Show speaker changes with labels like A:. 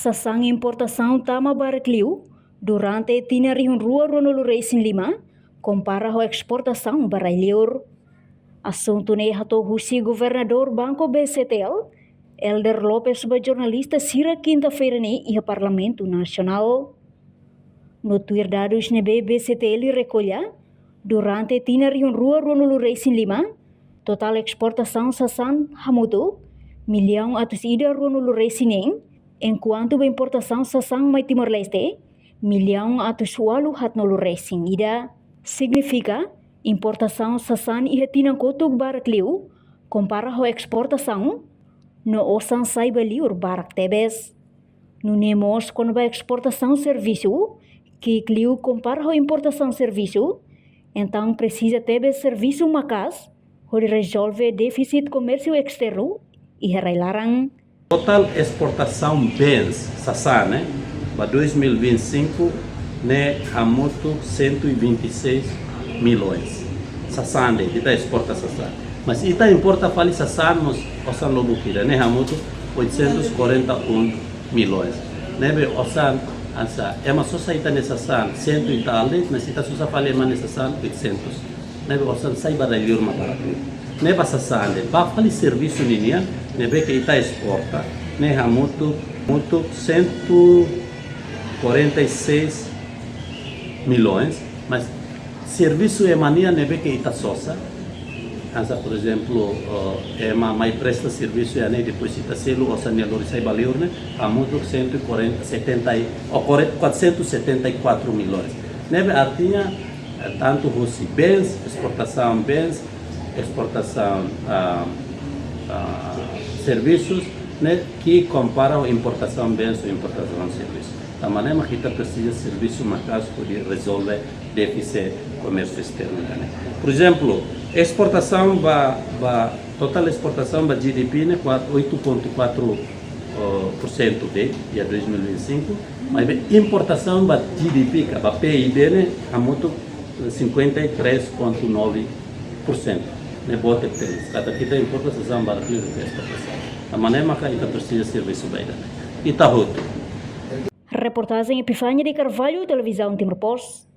A: Sasang importação tama Baracliu durante tinarihun rua ronolu racing 5 compara a exportação baralheur. Assunto ne hato husi governador Banco BCTL, Elder Lopes ba jornalista sira quinta-feira ne ia Parlamento Nacional. No tuir dados ne BCTL recolha, durante tinarihun rua ronolu racing 5, total exportação sasan hamutu, milhão atus ida ronolu racing enquanto a importação sasang mai Timor-Leste, milhão atus walu hatnolu racing ida. Significa, importação sasan iha tinangkotug barak liu, compara ho exportação, no osan sai baliur barak tebes. No nemos quando ba exportação serviço, que liu compara ho importação serviço, então precisa tebes serviço macas, ho resolve déficit comércio externo e larang.
B: Total exportação bens, Sasan, né? Para 2025, né, hamutu 126 milhões. Sasan, kita exporta Sasan. Mas ita importa fali Sasan, mas osan lobo kira, né, hamutu 841 milhões. Né, be osan asa, ema sosa ita ne Sasan 100 e tal, mas ita sosa fali ema ne Sasan 800. Né, be osan sai baralhur maparakli. Né, ba Sasan, ba fali serviço linha, né, be que ita exporta, né, hamutu 146 milhões, mas serviço é mania nebe que ita sosa. Asa, por exemplo, é mais presta serviço e aí depois ita selo ou sanelor sai valor, né? Hamutu 474 milhões. Nebe artinha tanto russi bens, exportação serviços, né, que comparam importação bens ou importação serviços. Da maneira que kita precisa serviço macas para resolver déficit comércio externo. Né? Por exemplo, exportação total exportação ba GDP né 8,4% de 2025, mas importação ba GDP ba PIB né hamutu 53,9%. Né bote temos. Kata kita importação ba exportação. Da maneira que kita precisa serviço bem. Itahuto.
A: Reportagem Epifânia de Carvalho, Televisão Timor Post.